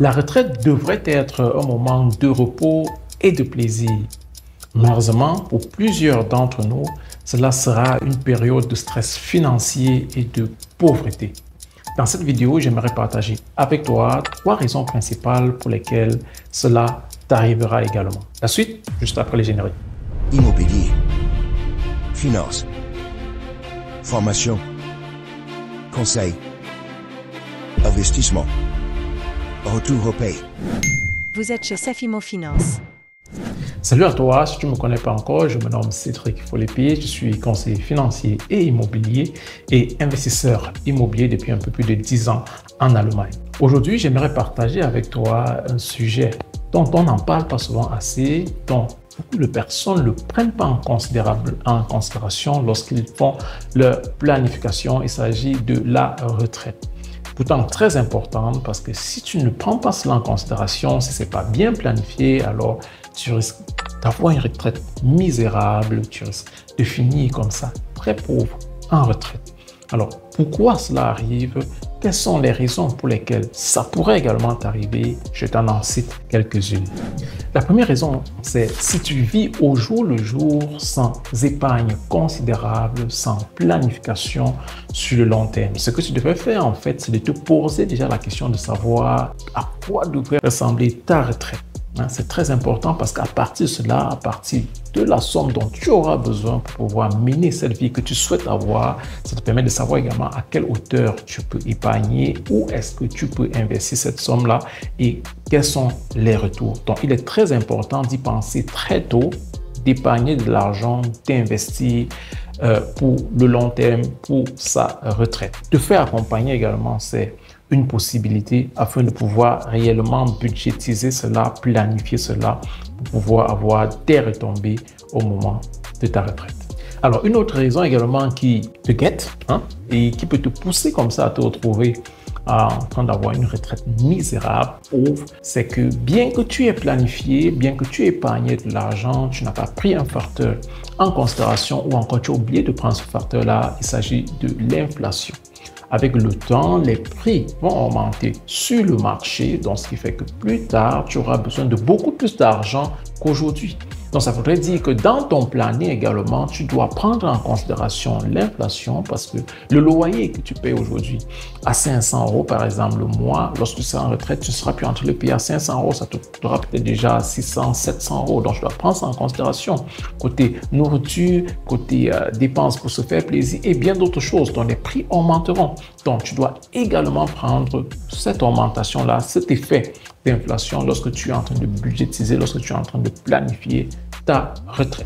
La retraite devrait être un moment de repos et de plaisir. Malheureusement, pour plusieurs d'entre nous, cela sera une période de stress financier et de pauvreté. Dans cette vidéo, j'aimerais partager avec toi 3 raisons principales pour lesquelles cela t'arrivera également. La suite, juste après les génériques. Immobilier, finance, formation, conseil, investissement, retour au pays. Vous êtes chez Safimo Finance. Salut à toi, si tu ne me connais pas encore, je me nomme Cédric Follepied, je suis conseiller financier et immobilier et investisseur immobilier depuis un peu plus de 10 ans en Allemagne. Aujourd'hui, j'aimerais partager avec toi un sujet dont on n'en parle pas souvent assez, dont beaucoup de personnes ne prennent pas en considération lorsqu'ils font leur planification. Il s'agit de la retraite. Pourtant très importante parce que si tu ne prends pas cela en considération, si ce n'est pas bien planifié, alors tu risques d'avoir une retraite misérable, tu risques de finir comme ça, très pauvre, en retraite. Alors, pourquoi cela arrive? Quelles sont les raisons pour lesquelles ça pourrait également t'arriver? Je t'en cite quelques-unes. La première raison, c'est si tu vis au jour le jour sans épargne considérable, sans planification sur le long terme. Ce que tu devrais faire, en fait, c'est de te poser déjà la question de savoir à quoi devrait ressembler ta retraite. C'est très important parce qu'à partir de cela, à partir de la somme dont tu auras besoin pour pouvoir mener cette vie que tu souhaites avoir, ça te permet de savoir également à quelle hauteur tu peux épargner, où est-ce que tu peux investir cette somme-là et quels sont les retours. Donc, il est très important d'y penser très tôt, d'épargner de l'argent, d'investir pour le long terme, pour sa retraite. Te faire accompagner également, c'est une possibilité afin de pouvoir réellement budgétiser cela, planifier cela pour pouvoir avoir des retombées au moment de ta retraite. Alors, une autre raison également qui te guette et qui peut te pousser comme ça à te retrouver en train d'avoir une retraite misérable, pauvre, c'est que bien que tu aies planifié, bien que tu aies épargné de l'argent, tu n'as pas pris un facteur en considération ou encore tu as oublié de prendre ce facteur-là, il s'agit de l'inflation. Avec le temps, les prix vont augmenter sur le marché, donc ce qui fait que plus tard, tu auras besoin de beaucoup plus d'argent qu'aujourd'hui. Donc, ça voudrait dire que dans ton planning également, tu dois prendre en considération l'inflation parce que le loyer que tu payes aujourd'hui à 500 € par exemple le mois, lorsque tu seras en retraite, tu ne seras plus en train de le payer à 500 €, ça te coûtera peut-être déjà 600, 700 €. Donc, tu dois prendre ça en considération. Côté nourriture, côté dépenses pour se faire plaisir et bien d'autres choses. Donc, les prix augmenteront. Donc, tu dois également prendre cette augmentation-là, cet effet d'inflation lorsque tu es en train de budgétiser, lorsque tu es en train de planifier ta retraite.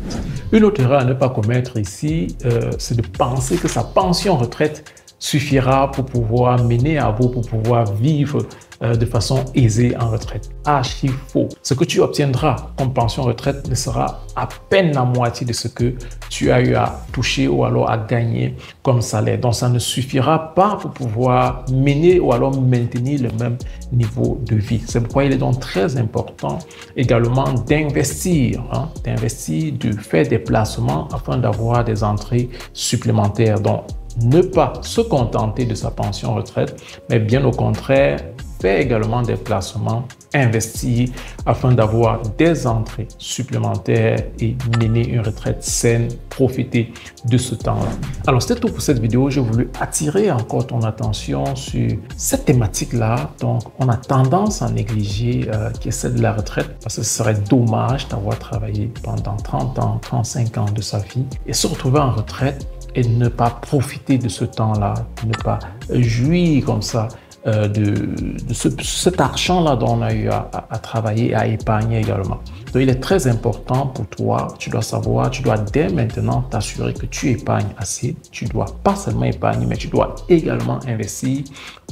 Une autre erreur à ne pas commettre ici, c'est de penser que sa pension retraite suffira pour pouvoir mener à bout, pour pouvoir vivre de façon aisée en retraite. Archi faux. Ce que tu obtiendras comme pension retraite ne sera à peine la moitié de ce que tu as eu à toucher ou alors à gagner comme salaire. Donc, ça ne suffira pas pour pouvoir mener ou alors maintenir le même niveau de vie. C'est pourquoi il est donc très important également d'investir, de faire des placements afin d'avoir des entrées supplémentaires. Donc, ne pas se contenter de sa pension retraite, mais bien au contraire, faire également des placements, investir afin d'avoir des entrées supplémentaires et mener une retraite saine, profiter de ce temps-là. Alors, c'était tout pour cette vidéo. J'ai voulu attirer encore ton attention sur cette thématique-là. Donc, on a tendance à négliger qui est celle de la retraite parce que ce serait dommage d'avoir travaillé pendant 30 ans, 35 ans de sa vie et se retrouver en retraite et ne pas profiter de ce temps-là, ne pas jouir comme ça de cet argent-là dont on a eu à travailler, à épargner également. Donc, il est très important pour toi, tu dois savoir, tu dois dès maintenant t'assurer que tu épargnes assez. Tu dois pas seulement épargner, mais tu dois également investir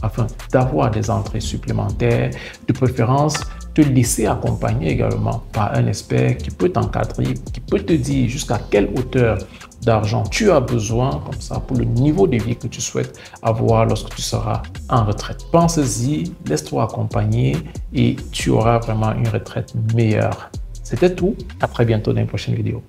afin d'avoir des entrées supplémentaires, de préférence te laisser accompagner également par un expert qui peut t'encadrer, qui peut te dire jusqu'à quelle hauteur d'argent tu as besoin comme ça pour le niveau de vie que tu souhaites avoir lorsque tu seras en retraite. Pense-y, laisse-toi accompagner et tu auras vraiment une retraite meilleure. C'était tout. À très bientôt dans une prochaine vidéo.